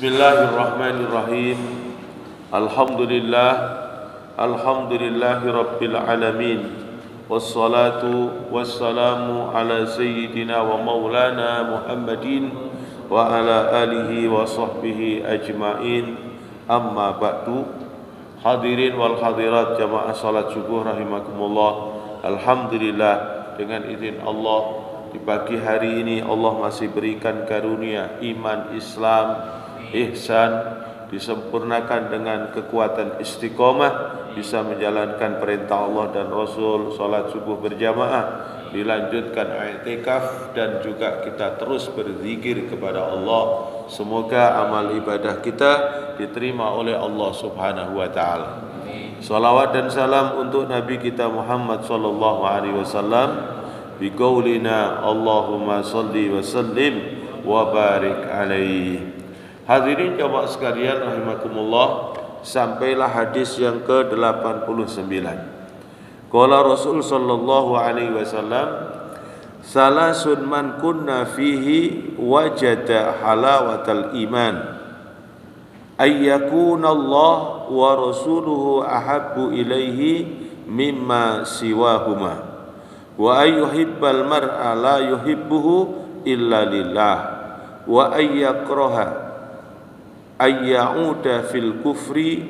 Bismillahirrahmanirrahim. Alhamdulillahi rabbil alamin. Wassalatu wassalamu ala sayyidina wa maulana Muhammadin wa ala alihi wa sahbihi ajma'in. Amma ba'du. Hadirin wal hadirat jamaah salat subuh rahimakumullah. Alhamdulillah, dengan izin Allah di pagi hari ini Allah masih berikan karunia iman, Islam, ihsan, disempurnakan dengan kekuatan istiqomah, bisa menjalankan perintah Allah dan Rasul, salat subuh berjamaah, dilanjutkan i'tikaf, dan juga kita terus berzikir kepada Allah. Semoga amal ibadah kita diterima oleh Allah Subhanahu wa taala. Salawat dan salam untuk Nabi kita Muhammad sallallahu alaihi wasallam bi qaulina Allahumma shalli wa sallim wa barik alaihi. Hadirin jamaah sekalian rahimakumullah, sampailah hadis yang ke-89. Qala Rasul sallallahu alaihi wasallam, salasun man kunna fihi wajada halawatal iman, ayyakuna Allah wa rasuluhu ahabbu ilaihi mimma siwahuma, wa ayyuhibbal mar'a la yuhibbuhu illa lillah, wa ayyakraha ayyauda fil kufri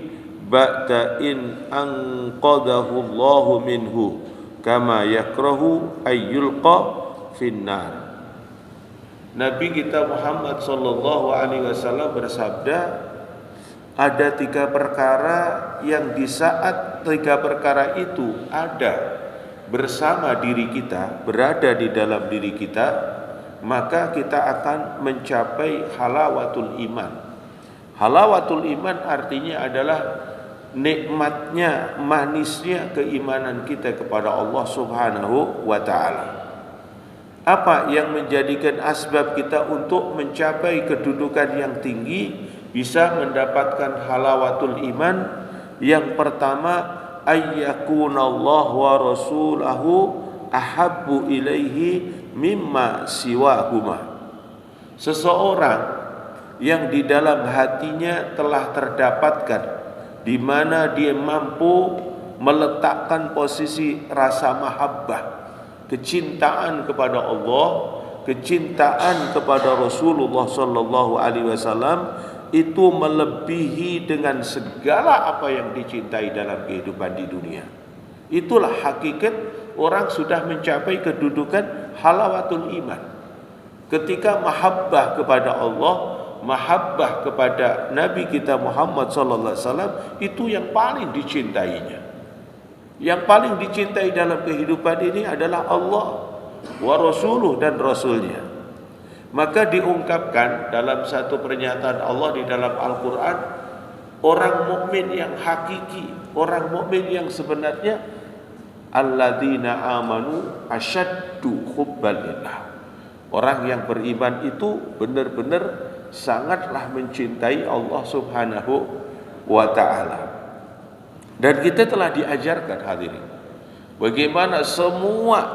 ba'da in anqadahu Allahu minhu kama yakrahu ayyulqa finnar. Nabi kita Muhammad sallallahu alaihi wasallam bersabda, ada 3 perkara yang di saat 3 perkara itu ada bersama diri kita, berada di dalam diri kita, maka kita akan mencapai halawatul iman. Halawatul iman artinya adalah nikmatnya, manisnya keimanan kita kepada Allah Subhanahu wa taala. Apa yang menjadikan asbab kita untuk mencapai kedudukan yang tinggi, bisa mendapatkan halawatul iman? Yang pertama, ayyakunallahu wa rasulahu ahabbu ilaihi mimma siwahuma. Seseorang yang di dalam hatinya telah terdapatkan, di mana dia mampu meletakkan posisi rasa mahabbah, kecintaan kepada Allah, kecintaan kepada Rasulullah sallallahu alaihi wasallam, itu melebihi dengan segala apa yang dicintai dalam kehidupan di dunia. Itulah hakikat orang sudah mencapai kedudukan halawatul iman. Ketika mahabbah kepada Allah, mahabbah kepada Nabi kita Muhammad sallallahu alaihi wasallam, itu yang paling dicintainya. Yang paling dicintai dalam kehidupan ini adalah Allah wa rasuluh, dan rasulnya. Maka diungkapkan dalam satu pernyataan Allah di dalam Al-Qur'an, orang mukmin yang hakiki, orang mukmin yang sebenarnya, alladzina amanu asyaddu hubban lillah. Orang yang beriman itu benar-benar sangatlah mencintai Allah Subhanahu wa ta'ala. Dan kita telah diajarkan, hadirin, bagaimana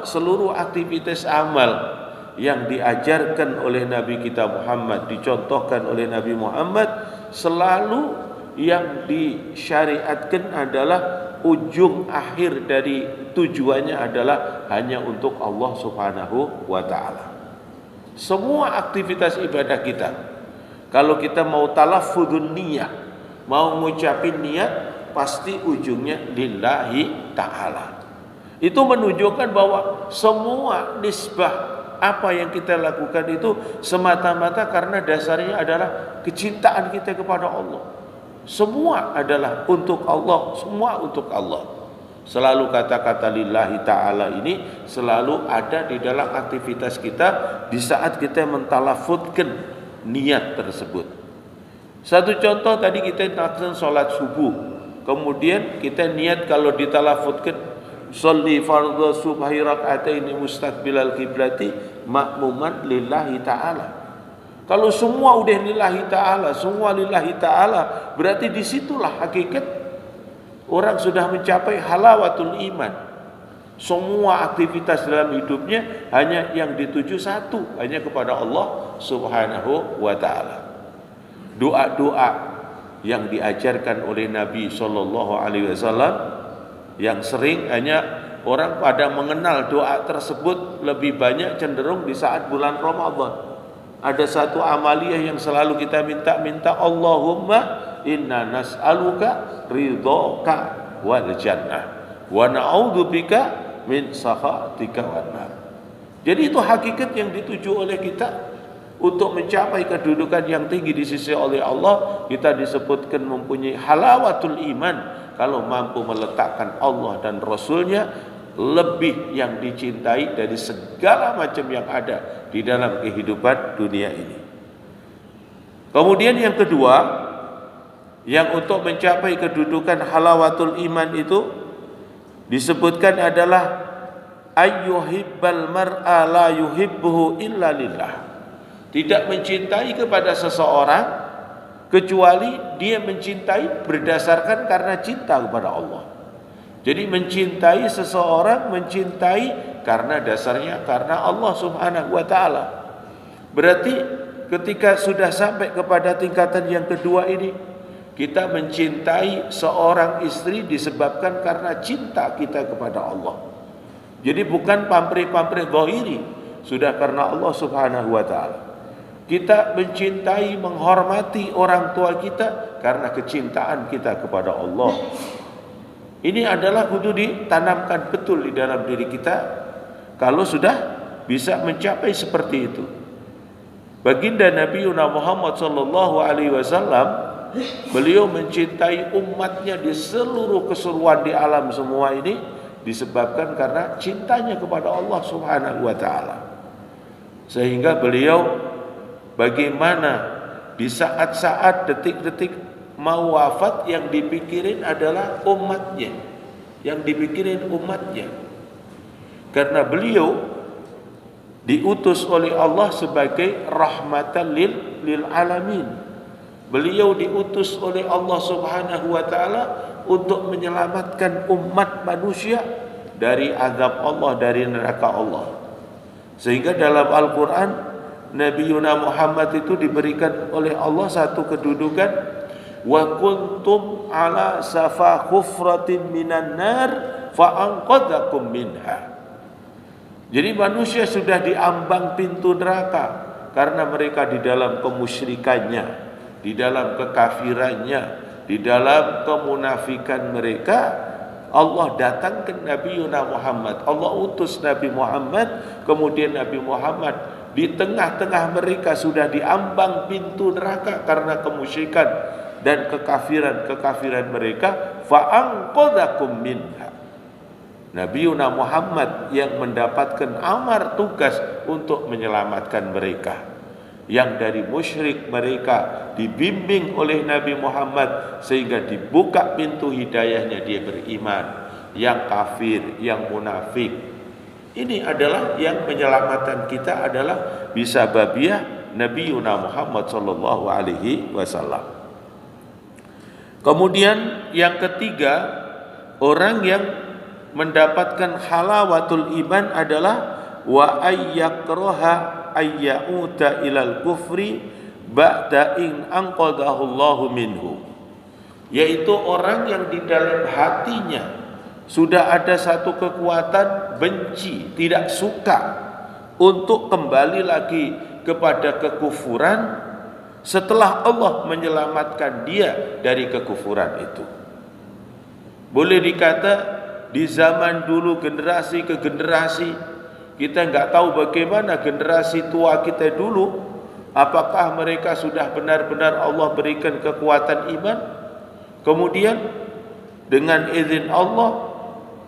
seluruh aktivitas amal yang diajarkan oleh Nabi kita Muhammad, dicontohkan oleh Nabi Muhammad, selalu yang disyariatkan adalah ujung akhir dari tujuannya adalah hanya untuk Allah Subhanahu wa ta'ala. Semua aktivitas ibadah kita, kalau kita mau talaffuzun niyah, mau ngucapin niat, pasti ujungnya lillahi ta'ala. Itu menunjukkan bahwa semua nisbah apa yang kita lakukan itu semata-mata karena dasarnya adalah kecintaan kita kepada Allah. Semua adalah untuk Allah, semua untuk Allah. Selalu kata-kata lillahi ta'ala ini selalu ada di dalam aktivitas kita di saat kita mentalaffuzkan niat tersebut. Satu contoh tadi, kita lakukan sholat subuh, kemudian kita niat kalau ditalaffuzkan sholli fardhu subhi rak'ataini mustaqbilal qiblati ma'muman lillahi ta'ala. Kalau semua udah lillahi ta'ala, semua lillahi ta'ala, berarti disitulah hakikat orang sudah mencapai halawatul iman. Semua aktivitas dalam hidupnya hanya yang dituju satu, hanya kepada Allah Subhanahu wa ta'ala. doa-doa yang diajarkan oleh Nabi sallallahu alaihi wasallam, yang sering hanya orang pada mengenal doa tersebut lebih banyak cenderung di saat bulan Ramadan. Ada satu amaliyah yang selalu kita minta, Allahumma inna nas'aluka ridhaka wal jannah wa na'udzubika min sakhatika wan nar. Jadi itu hakikat yang dituju oleh kita untuk mencapai kedudukan yang tinggi di sisi oleh Allah. Kita disebutkan mempunyai halawatul iman kalau mampu meletakkan Allah dan Rasulnya lebih yang dicintai dari segala macam yang ada di dalam kehidupan dunia ini. Kemudian yang kedua, yang untuk mencapai kedudukan halawatul iman itu disebutkan adalah ayyuhibbal mar'a la yuhibbuhu illa lillah. Tidak mencintai kepada seseorang kecuali dia mencintai berdasarkan karena cinta kepada Allah. Jadi mencintai seseorang, mencintai karena dasarnya karena Allah Subhanahu wa taala. Berarti ketika sudah sampai kepada tingkatan yang kedua ini, kita mencintai seorang istri disebabkan karena cinta kita kepada Allah. Jadi bukan pamrih-pamrih zahiri, sudah karena Allah Subhanahu wa taala. Kita mencintai, menghormati orang tua kita karena kecintaan kita kepada Allah. Ini adalah kudu ditanamkan betul di dalam diri kita. Kalau sudah bisa mencapai seperti itu, baginda Nabi Muhammad sallallahu alaihi wasallam, beliau mencintai umatnya di seluruh keseluruhan di alam semua ini disebabkan karena cintanya kepada Allah Subhanahu wa taala. Sehingga beliau bagaimana di saat-saat detik-detik mau wafat yang dipikirin adalah umatnya, yang dipikirin umatnya. Karena beliau diutus oleh Allah sebagai rahmatan lil alamin. Beliau diutus oleh Allah Subhanahu wa taala untuk menyelamatkan umat manusia dari azab Allah, dari neraka Allah. Sehingga dalam Al-Qur'an Nabi Muhammad itu diberikan oleh Allah satu kedudukan, wa kuntum ala safa khufratin minan nar fa anqadhakum minha. Jadi manusia sudah diambang pintu neraka karena mereka di dalam kemusyrikannya, di dalam kekafirannya, di dalam kemunafikan mereka. Allah datangkan Nabi Muhammad, Allah utus Nabi Muhammad, kemudian Nabi Muhammad di tengah-tengah mereka sudah diambang pintu neraka karena kemusyrikan dan kekafiran mereka, fa'anqadhakum minha. Nabi Muhammad yang mendapatkan amar tugas untuk menyelamatkan mereka. Yang dari musyrik mereka dibimbing oleh Nabi Muhammad sehingga dibuka pintu hidayahnya, dia beriman. Yang kafir, yang munafik, ini adalah yang menyelamatkan kita adalah bisababiah Nabi Muhammad sallallahu alaihi wasallam. Kemudian yang ketiga, orang yang mendapatkan halawatul iman adalah wa ayyakraha ayyauta ilal kufri ba'da in anqadahu Allahu minhu. Yaitu orang yang di dalam hatinya sudah ada satu kekuatan benci, tidak suka untuk kembali lagi kepada kekufuran setelah Allah menyelamatkan dia dari kekufuran itu. Boleh dikata di zaman dulu generasi ke generasi kita enggak tahu bagaimana generasi tua kita dulu, apakah mereka sudah benar-benar Allah berikan kekuatan iman. Kemudian dengan izin Allah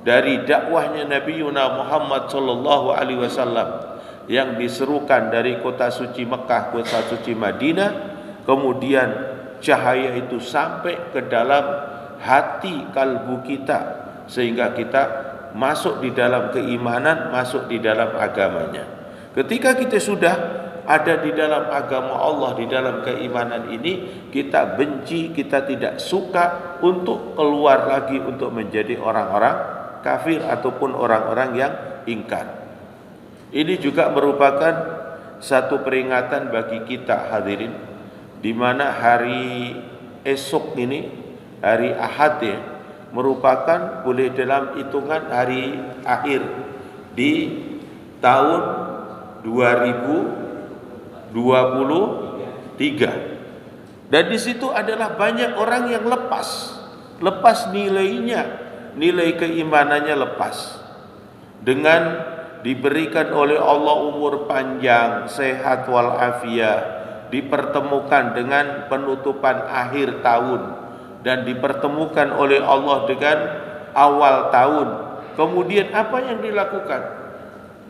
dari dakwahnya Nabi Muhammad sallallahu alaihi wasallam yang diserukan dari kota suci Mekah, kota suci Madinah, kemudian cahaya itu sampai ke dalam hati kalbu kita sehingga kita masuk di dalam keimanan, masuk di dalam agamanya. Ketika kita sudah ada di dalam agama Allah, di dalam keimanan ini, kita benci, kita tidak suka untuk keluar lagi untuk menjadi orang-orang kafir ataupun orang-orang yang ingkar. Ini juga merupakan satu peringatan bagi kita hadirin di mana hari esok ini, hari Ahad ya, merupakan boleh dalam hitungan hari akhir di tahun 2023. Dan di situ adalah banyak orang yang lepas nilainya, nilai keimanannya lepas. Dengan diberikan oleh Allah umur panjang, sehat walafiat, dipertemukan dengan penutupan akhir tahun dan dipertemukan oleh Allah dengan awal tahun. Kemudian apa yang dilakukan?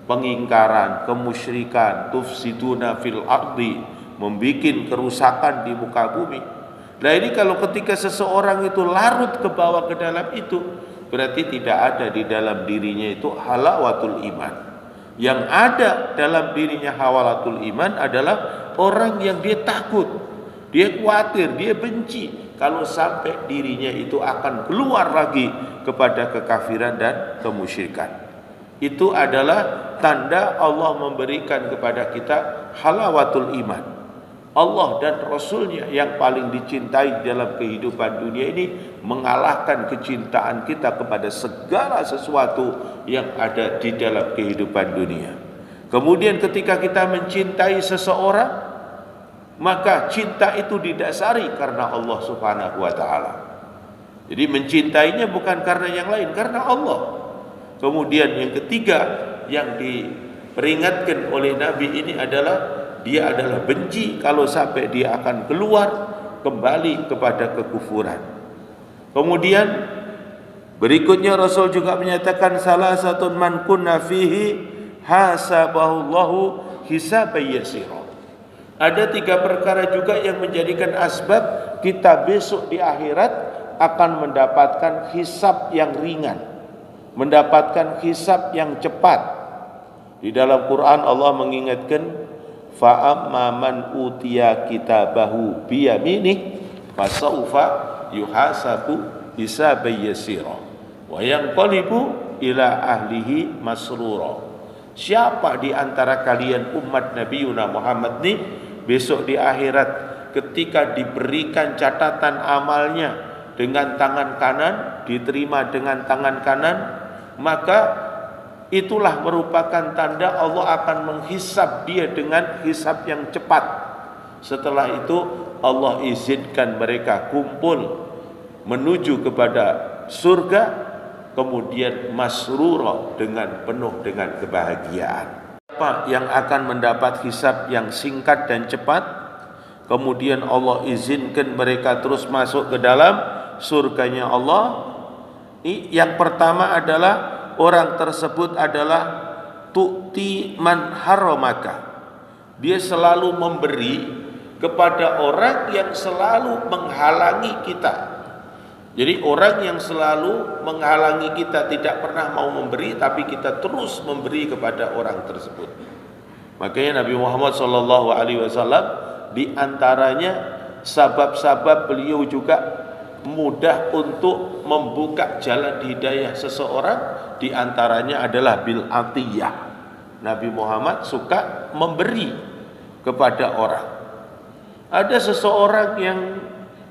Pengingkaran, kemusyrikan, tufsiduna fil ardi, membikin kerusakan di muka bumi. Nah ini kalau ketika seseorang itu larut ke bawah ke dalam itu, berarti tidak ada di dalam dirinya itu halawatul iman. Yang ada dalam dirinya halawatul iman adalah orang yang dia takut, dia khawatir, dia benci kalau sampai dirinya itu akan keluar lagi kepada kekafiran dan kemusyrikan. Itu adalah tanda Allah memberikan kepada kita halawatul iman. Allah dan Rasulnya yang paling dicintai dalam kehidupan dunia ini mengalahkan kecintaan kita kepada segala sesuatu yang ada di dalam kehidupan dunia. Kemudian ketika kita mencintai seseorang, maka cinta itu didasari karena Allah Subhanahu wa taala. Jadi mencintainya bukan karena yang lain, karena Allah. Kemudian yang ketiga yang diperingatkan oleh Nabi ini adalah dia adalah benci kalau sampai dia akan keluar kembali kepada kekufuran. Kemudian berikutnya Rasul juga menyatakan salah satu man kunna fihi hasabahullahu hisaban yasira. Ada 3 perkara juga yang menjadikan asbab kita besok di akhirat akan mendapatkan hisab yang ringan, mendapatkan hisab yang cepat. Di dalam Quran Allah mengingatkan fa amma man utiya kitabahu biyaminih fasaufa yuhasabu hisaban yasira wa yanqalibu ila ahlihi masrura. Siapa di antara kalian umat Nabiuna Muhammad ini besok di akhirat ketika diberikan catatan amalnya dengan tangan kanan, diterima dengan tangan kanan, maka itulah merupakan tanda Allah akan menghisab dia dengan hisab yang cepat. Setelah itu Allah izinkan mereka kumpul menuju kepada surga, kemudian masrura dengan penuh dengan kebahagiaan. Siapa yang akan mendapat hisab yang singkat dan cepat, kemudian Allah izinkan mereka terus masuk ke dalam surganya Allah. Yang pertama adalah orang tersebut adalah tu'ti man haramaka. Dia selalu memberi kepada orang yang selalu menghalangi kita. Jadi orang yang selalu menghalangi kita, tidak pernah mau memberi, tapi kita terus memberi kepada orang tersebut. Makanya Nabi Muhammad SAW di antaranya sabab-sabab beliau juga mudah untuk membuka jalan hidayah seseorang, di antaranya adalah bil atiyah. Nabi Muhammad suka memberi kepada orang. Ada seseorang yang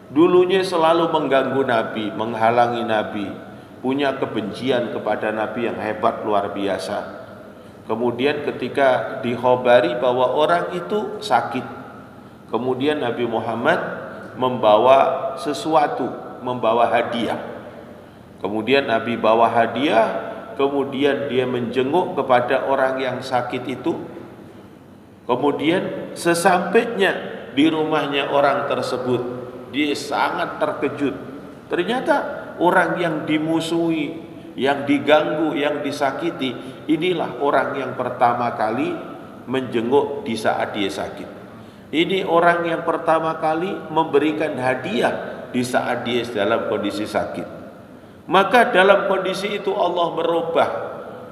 dulunya selalu mengganggu Nabi, menghalangi Nabi, punya kebencian kepada Nabi yang hebat luar biasa. Kemudian ketika dikhabari bahwa orang itu sakit, kemudian Nabi Muhammad membawa sesuatu, membawa hadiah. Kemudian Nabi bawa hadiah, kemudian dia menjenguk kepada orang yang sakit itu. Kemudian sesampainya di rumahnya orang tersebut, dia sangat terkejut. Ternyata orang yang dimusuhi, yang diganggu, yang disakiti, inilah orang yang pertama kali menjenguk di saat dia sakit. Ini orang yang pertama kali memberikan hadiah di saat dia dalam kondisi sakit. Maka dalam kondisi itu Allah merubah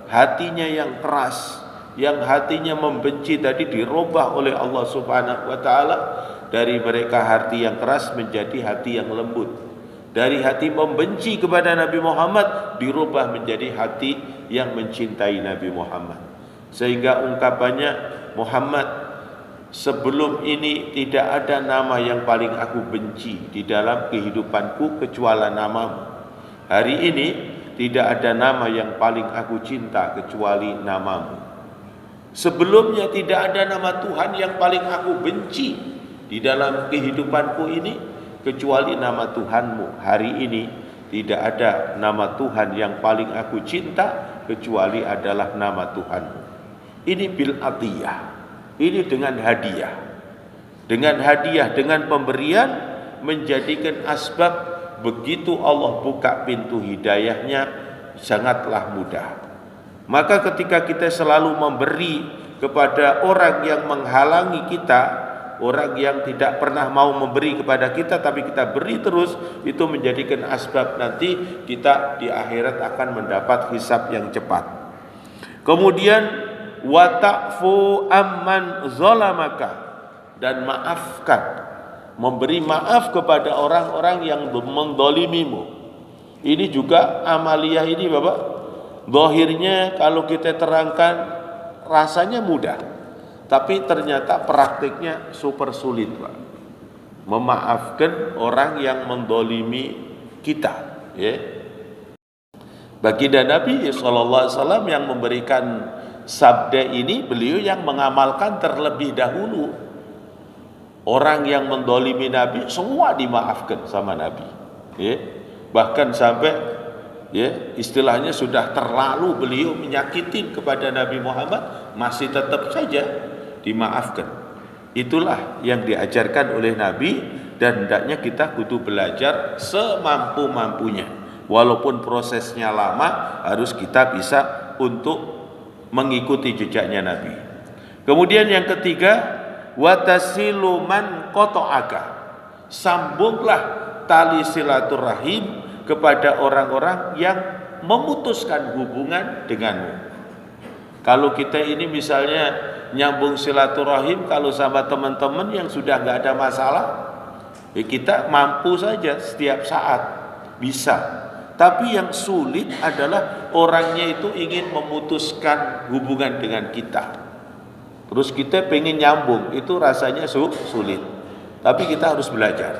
hatinya yang keras, yang hatinya membenci tadi dirubah oleh Allah Subhanahu wa taala, dari mereka hati yang keras menjadi hati yang lembut. Dari hati membenci kepada Nabi Muhammad dirubah menjadi hati yang mencintai Nabi Muhammad. Sehingga ungkapannya Muhammad sebelum ini tidak ada nama yang paling aku benci di dalam kehidupanku kecuali namamu. Hari ini tidak ada nama yang paling aku cinta kecuali namamu. Sebelumnya tidak ada nama Tuhan yang paling aku benci di dalam kehidupanku ini kecuali nama Tuhanmu. Hari ini tidak ada nama Tuhan yang paling aku cinta kecuali adalah nama Tuhanmu. Ini bil atiyah, ini dengan hadiah. Dengan hadiah, dengan pemberian menjadikan asbab begitu Allah buka pintu hidayahnya sangatlah mudah. Maka ketika kita selalu memberi kepada orang yang menghalangi kita, orang yang tidak pernah mau memberi kepada kita tapi kita beri terus, itu menjadikan asbab nanti kita di akhirat akan mendapat hisab yang cepat. Kemudian wa ta'fu amman zalamaka, dan maafkan, memberi maaf kepada orang-orang yang mendolimimu. Ini juga amaliyah ini Bapak, zahirnya kalau kita terangkan rasanya mudah, tapi ternyata praktiknya super sulit Pak. Memaafkan orang yang mendolimi kita, ya. Baginda Nabi SAW yang memberikan sabda ini, beliau yang mengamalkan terlebih dahulu. Orang yang mendolimi Nabi semua dimaafkan sama Nabi, ya. Bahkan sampai, ya, istilahnya sudah terlalu beliau menyakitin kepada Nabi Muhammad, masih tetap saja dimaafkan. Itulah yang diajarkan oleh Nabi, dan hendaknya kita kudu belajar semampu-mampunya. Walaupun prosesnya lama, harus kita bisa untuk mengikuti jejaknya Nabi. Kemudian yang ketiga, watasilu man qata'aka, sambunglah tali silaturahim kepada orang-orang yang memutuskan hubungan denganmu. Kalau kita ini misalnya nyambung silaturahim kalau sama teman-teman yang sudah nggak ada masalah, ya kita mampu saja setiap saat bisa. Tapi yang sulit adalah orangnya itu ingin memutuskan hubungan dengan kita, terus kita pengen nyambung, itu rasanya sulit. Tapi kita harus belajar.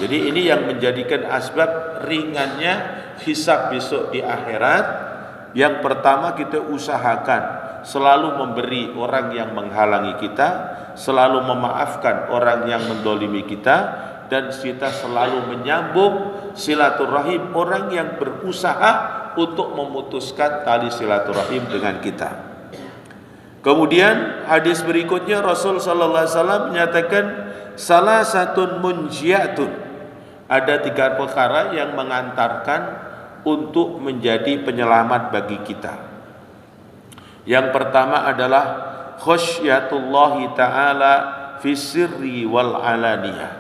Jadi ini yang menjadikan asbab ringannya hisab besok di akhirat. Yang pertama, kita usahakan selalu memberi orang yang menghalangi kita, selalu memaafkan orang yang mendolimi kita, dan kita selalu menyambung silaturahim orang yang berusaha untuk memutuskan tali silaturahim dengan kita. Kemudian hadis berikutnya Rasul sallallahu alaihi wasallam menyatakan salah satu munjiatun, ada 3 perkara yang mengantarkan untuk menjadi penyelamat bagi kita. Yang pertama adalah khasyatullahi ta'ala fi sirri wal alaniyah.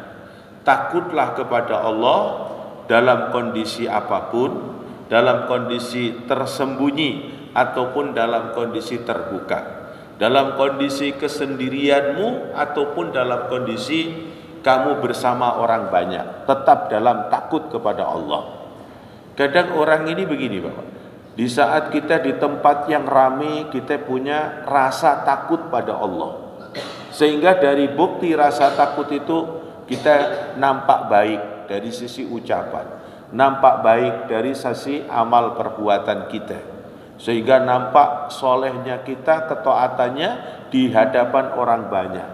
Takutlah kepada Allah dalam kondisi apapun, dalam kondisi tersembunyi ataupun dalam kondisi terbuka, dalam kondisi kesendirianmu ataupun dalam kondisi kamu bersama orang banyak, tetap dalam takut kepada Allah. Kadang orang ini begini Bapak, di saat kita di tempat yang ramai, kita punya rasa takut pada Allah, sehingga dari bukti rasa takut itu kita nampak baik dari sisi ucapan, nampak baik dari sisi amal perbuatan kita, sehingga nampak solehnya kita, ketaatannya di hadapan orang banyak.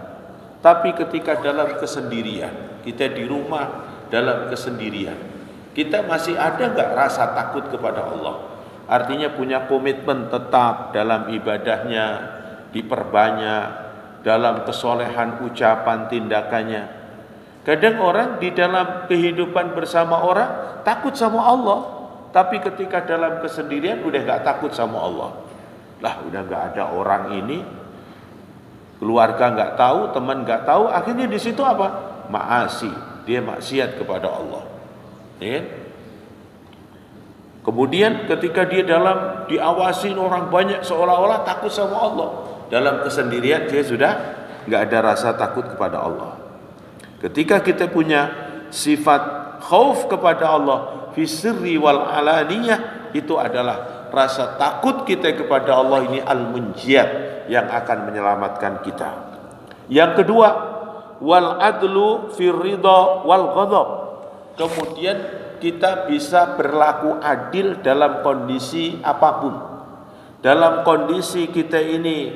Tapi ketika dalam kesendirian, kita di rumah dalam kesendirian, kita masih ada nggak rasa takut kepada Allah? Artinya punya komitmen tetap dalam ibadahnya, diperbanyak dalam kesolehan ucapan tindakannya. Kadang orang di dalam kehidupan bersama orang takut sama Allah, tapi ketika dalam kesendirian udah gak takut sama Allah. Lah udah gak ada orang ini, keluarga gak tahu, teman gak tahu, akhirnya di situ apa? Maasi, dia maksiat kepada Allah. Ya. Kemudian ketika dia dalam diawasi orang banyak seolah-olah takut sama Allah, dalam kesendirian dia sudah gak ada rasa takut kepada Allah. Ketika kita punya sifat khauf kepada Allah fi sirri wal alaniyah, itu adalah rasa takut kita kepada Allah ini al-munjiat yang akan menyelamatkan kita. Yang kedua, wal adlu fir ridha wal ghadab. Kemudian kita bisa berlaku adil dalam kondisi apapun. Dalam kondisi kita ini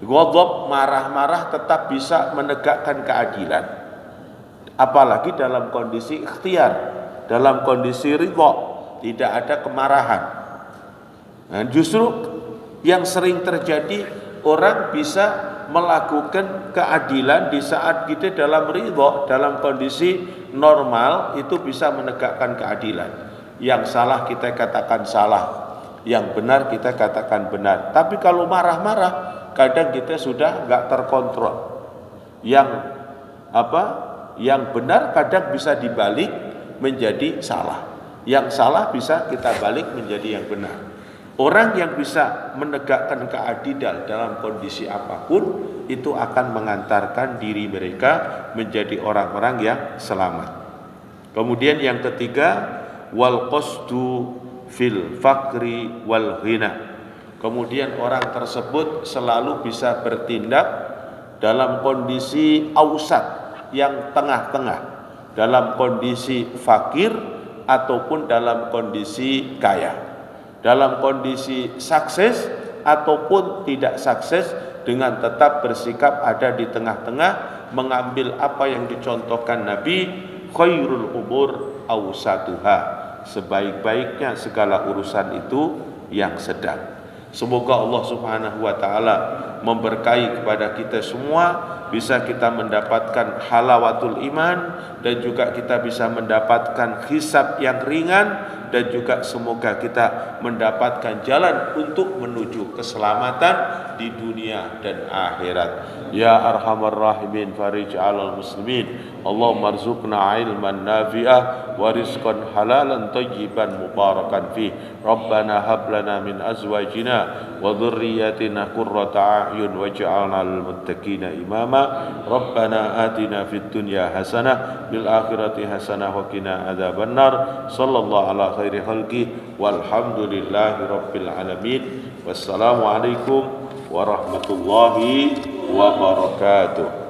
ghadab, marah-marah, tetap bisa menegakkan keadilan. Apalagi dalam kondisi ikhtiar, dalam kondisi ridha, tidak ada kemarahan. Nah, justru yang sering terjadi, orang bisa melakukan keadilan di saat kita dalam ridha, dalam kondisi normal, itu bisa menegakkan keadilan. Yang salah kita katakan salah, yang benar kita katakan benar. Tapi kalau marah-marah, kadang kita sudah nggak terkontrol. Yang benar kadang bisa dibalik menjadi salah. Yang salah bisa kita balik menjadi yang benar. Orang yang bisa menegakkan keadilan dalam kondisi apapun, itu akan mengantarkan diri mereka menjadi orang-orang yang selamat. Kemudian yang ketiga, wal qasdu fil fakri wal ghina. Kemudian orang tersebut selalu bisa bertindak dalam kondisi ausat, yang tengah-tengah, dalam kondisi fakir ataupun dalam kondisi kaya, dalam kondisi sukses ataupun tidak sukses, dengan tetap bersikap ada di tengah-tengah, mengambil apa yang dicontohkan Nabi, khairul umur awsatuha, sebaik-baiknya segala urusan itu yang sedang. Semoga Allah Subhanahu wa taala memberkahi kepada kita semua, bisa kita mendapatkan halawatul iman, dan juga kita bisa mendapatkan hisab yang ringan, dan juga semoga kita mendapatkan jalan untuk menuju keselamatan di dunia dan akhirat. Ya arhamar rahimin farij 'alal muslimin. Allahumma arzuqna ilman nafi'ah wa rizqan halalan tayyiban mubarakan fih. Rabbana hab lana min azwajina wa dhurriyyatina qurrata a'yun waj'alna lil muttaqina imama. Rabbana atina fid dunya hasanah bil akhirati hasanah wa qina adzabannar. Sallallahu ala khairi khalqi walhamdulillahi rabbil alamin. Wassalamu alaikum warahmatullahi wabarakatuh.